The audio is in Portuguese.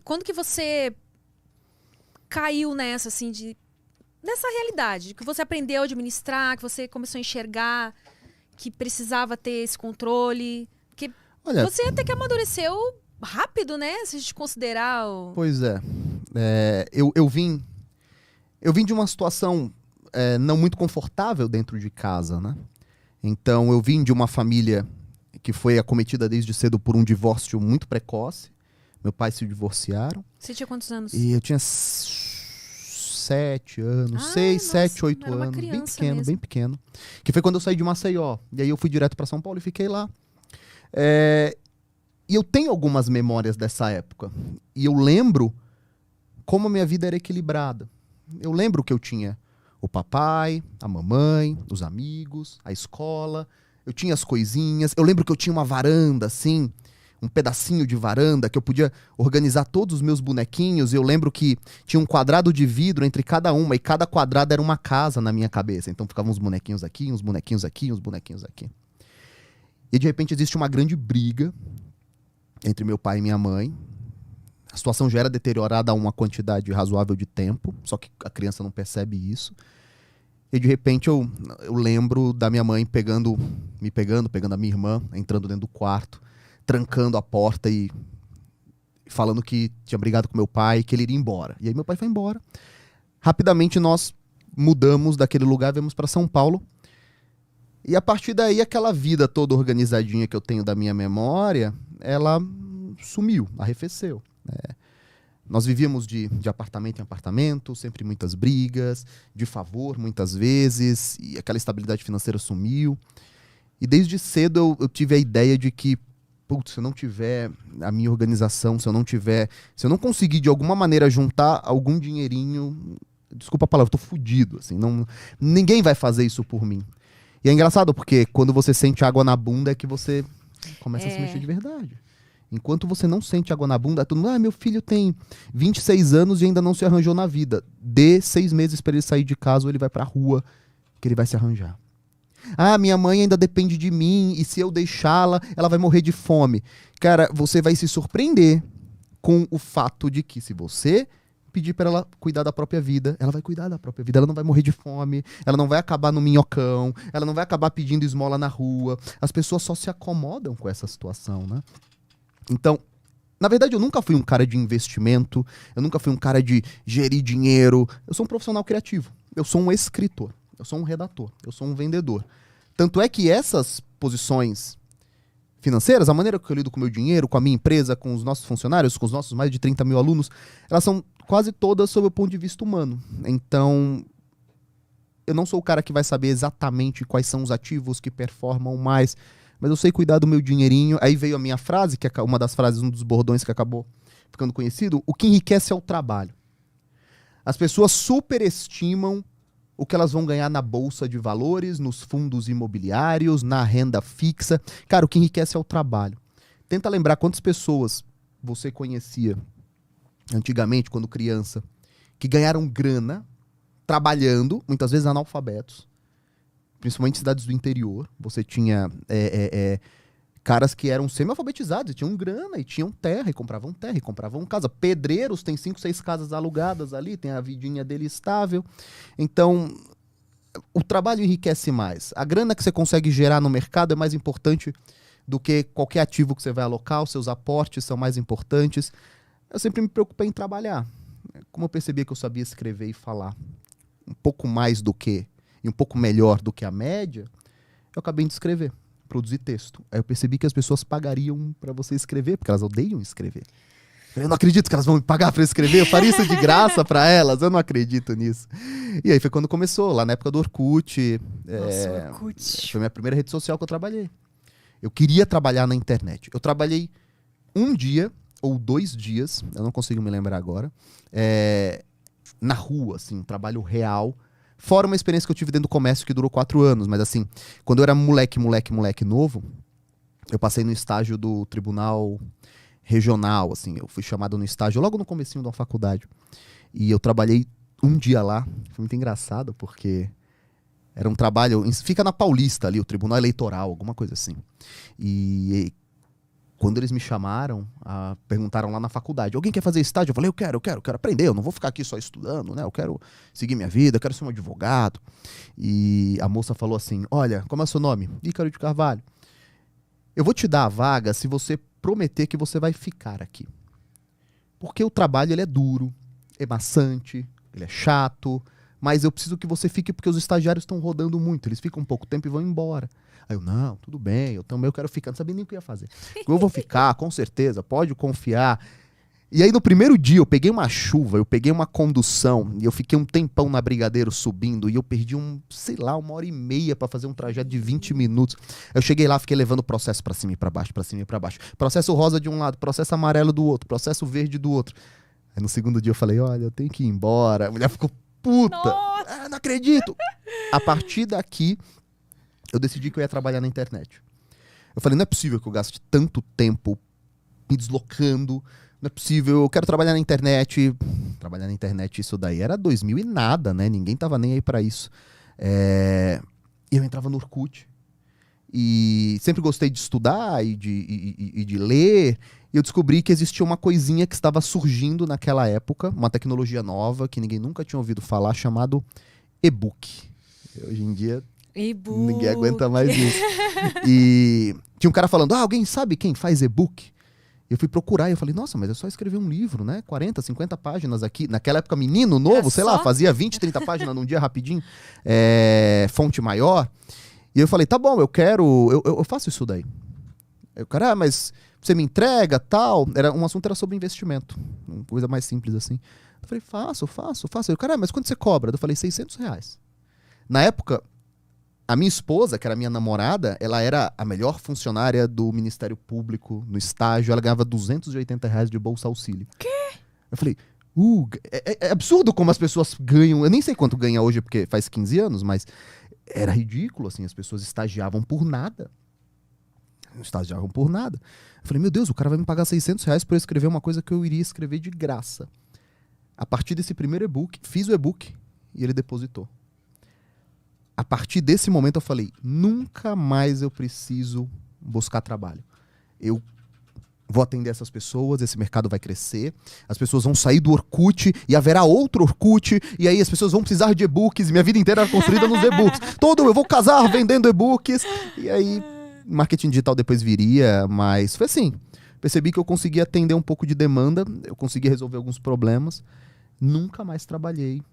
Quando que você caiu nessa, assim, nessa realidade? Que você aprendeu a administrar, que você começou a enxergar que precisava ter esse controle? Que Olha, você até que amadureceu rápido, né? Se a gente considerar o... pois é. Eu vim de uma situação não muito confortável dentro de casa, né? Então, eu vim de uma família que foi acometida desde cedo por um divórcio muito precoce. Meu pai se divorciaram. Você tinha quantos anos? E eu tinha 7 anos, Ah, 6, nossa, 7, 8 era uma anos. Bem criança pequeno, mesmo. bem pequeno. Que foi quando eu saí de Maceió. E aí eu fui direto para São Paulo e fiquei lá. E eu tenho algumas memórias dessa época. E eu lembro como a minha vida era equilibrada. Eu lembro que eu tinha o papai, a mamãe, os amigos, a escola. Eu tinha as coisinhas. Eu lembro que eu tinha uma varanda, assim, um pedacinho de varanda, que eu podia organizar todos os meus bonequinhos. Eu lembro que tinha um quadrado de vidro entre cada uma, e cada quadrado era uma casa na minha cabeça. Então ficavam uns bonequinhos aqui, uns bonequinhos aqui, uns bonequinhos aqui. E de repente existe uma grande briga entre meu pai e minha mãe. A situação já era deteriorada há uma quantidade razoável de tempo, só que a criança não percebe isso. E de repente eu lembro da minha mãe me pegando a minha irmã, entrando dentro do quarto, trancando a porta e falando que tinha brigado com meu pai, que ele iria embora. E aí meu pai foi embora. Rapidamente nós mudamos daquele lugar, viemos para São Paulo. E a partir daí, aquela vida toda organizadinha que eu tenho da minha memória, ela sumiu, arrefeceu. Nós vivíamos de apartamento em apartamento, sempre muitas brigas, de favor muitas vezes, e aquela estabilidade financeira sumiu. E desde cedo eu tive a ideia de que, putz, se eu não tiver a minha organização, se eu não conseguir de alguma maneira juntar algum dinheirinho, desculpa a palavra, eu tô fudido, assim, ninguém vai fazer isso por mim. E é engraçado porque quando você sente água na bunda é que você começa a se mexer de verdade. Enquanto você não sente água na bunda, todo mundo, meu filho tem 26 anos e ainda não se arranjou na vida. Dê 6 meses para ele sair de casa ou ele vai pra rua, que ele vai se arranjar. Minha mãe ainda depende de mim e se eu deixá-la, ela vai morrer de fome. Cara, você vai se surpreender com o fato de que se você pedir para ela cuidar da própria vida, ela vai cuidar da própria vida, ela não vai morrer de fome, ela não vai acabar no minhocão, ela não vai acabar pedindo esmola na rua. As pessoas só se acomodam com essa situação, né? Então, na verdade, eu nunca fui um cara de investimento, eu nunca fui um cara de gerir dinheiro. Eu sou um profissional criativo, eu sou um escritor, eu sou um redator, eu sou um vendedor. Tanto é que essas posições financeiras, a maneira que eu lido com o meu dinheiro, com a minha empresa, com os nossos funcionários, com os nossos mais de 30 mil alunos, elas são quase todas sob o ponto de vista humano. Então, eu não sou o cara que vai saber exatamente quais são os ativos que performam mais, mas eu sei cuidar do meu dinheirinho. Aí veio a minha frase, que é uma das frases, um dos bordões que acabou ficando conhecido: o que enriquece é o trabalho. As pessoas superestimam o que elas vão ganhar na bolsa de valores, nos fundos imobiliários, na renda fixa. Cara, o que enriquece é o trabalho. Tenta lembrar quantas pessoas você conhecia antigamente, quando criança, que ganharam grana trabalhando, muitas vezes analfabetos, principalmente em cidades do interior. Você tinha caras que eram semi-alfabetizados, e tinham grana, e tinham terra, e compravam casa. Pedreiros têm 5, 6 casas alugadas ali, tem a vidinha dele estável. Então, o trabalho enriquece mais. A grana que você consegue gerar no mercado é mais importante do que qualquer ativo que você vai alocar, os seus aportes são mais importantes. Eu sempre me preocupei em trabalhar. Como eu percebia que eu sabia escrever e falar um pouco mais do que, e um pouco melhor do que a média, eu acabei de escrever, produzir texto. Aí eu percebi que as pessoas pagariam para você escrever, porque elas odeiam escrever. Eu não acredito que elas vão me pagar para escrever, eu faria isso de graça para elas, eu não acredito nisso. E aí foi quando começou, lá na época do Orkut. Nossa, Orkut. Foi a minha primeira rede social que eu trabalhei. Eu queria trabalhar na internet. Eu trabalhei 1 dia ou 2 dias, eu não consigo me lembrar agora, na rua, assim, um trabalho real. Fora uma experiência que eu tive dentro do comércio que durou 4 anos. Mas assim, quando eu era moleque novo, eu passei no estágio do tribunal regional, assim. Eu fui chamado no estágio logo no comecinho da faculdade. E eu trabalhei 1 dia lá. Foi muito engraçado, porque era um trabalho... Fica na Paulista ali, o tribunal eleitoral, alguma coisa assim. E quando eles me chamaram, perguntaram lá na faculdade, alguém quer fazer estágio? Eu falei, eu quero aprender, eu não vou ficar aqui só estudando, né? Eu quero seguir minha vida, eu quero ser um advogado. E a moça falou assim, olha, como é o seu nome? Ícaro de Carvalho. Eu vou te dar a vaga se você prometer que você vai ficar aqui. Porque o trabalho ele é duro, é maçante, ele é chato, mas eu preciso que você fique porque os estagiários estão rodando muito, eles ficam um pouco tempo e vão embora. Aí eu, não, tudo bem, eu também quero ficar, não sabia nem o que eu ia fazer. Eu vou ficar, com certeza, pode confiar. E aí no primeiro dia eu peguei uma chuva, eu peguei uma condução, e eu fiquei um tempão na Brigadeiro subindo, e eu perdi 1h30 pra fazer um trajeto de 20 minutos. Eu cheguei lá, fiquei levando o processo pra cima e pra baixo, pra cima e pra baixo. Processo rosa de um lado, processo amarelo do outro, processo verde do outro. Aí no segundo dia eu falei, olha, eu tenho que ir embora. A mulher ficou puta. Não acredito. A partir daqui, eu decidi que eu ia trabalhar na internet. Eu falei, não é possível que eu gaste tanto tempo me deslocando. Não é possível, eu quero trabalhar na internet. Trabalhar na internet, isso daí era 2000 e nada, né? Ninguém tava nem aí pra isso. E eu entrava no Orkut. E sempre gostei de estudar e de ler. E eu descobri que existia uma coisinha que estava surgindo naquela época, uma tecnologia nova que ninguém nunca tinha ouvido falar, chamado e-book. Hoje em dia, ninguém aguenta mais isso. E tinha um cara falando, alguém sabe quem faz e-book? Eu fui procurar e eu falei, nossa, mas é só escrever um livro, né? 40, 50 páginas aqui. Naquela época, menino novo, sei lá, fazia 20, 30 páginas num dia rapidinho. Fonte maior. E eu falei, tá bom, eu faço isso daí. Aí o cara, mas você me entrega, tal. Um assunto era sobre investimento. Uma coisa mais simples assim. Eu falei, faço. Aí o cara, mas quanto você cobra? Eu falei, R$600. Na época, a minha esposa, que era minha namorada, ela era a melhor funcionária do Ministério Público no estágio. Ela ganhava R$280 de bolsa auxílio. Quê? Eu falei, é absurdo como as pessoas ganham. Eu nem sei quanto ganha hoje, porque faz 15 anos, mas era ridículo, assim. As pessoas estagiavam por nada. Estagiavam por nada. Eu falei, meu Deus, o cara vai me pagar R$600 por eu escrever uma coisa que eu iria escrever de graça. A partir desse primeiro e-book, fiz o e-book e ele depositou. A partir desse momento eu falei, nunca mais eu preciso buscar trabalho. Eu vou atender essas pessoas, esse mercado vai crescer, as pessoas vão sair do Orkut e haverá outro Orkut, e aí as pessoas vão precisar de e-books, e minha vida inteira era construída nos e-books. Eu vou casar vendendo e-books, e aí marketing digital depois viria, mas foi assim. Percebi que eu conseguia atender um pouco de demanda, eu consegui resolver alguns problemas, nunca mais trabalhei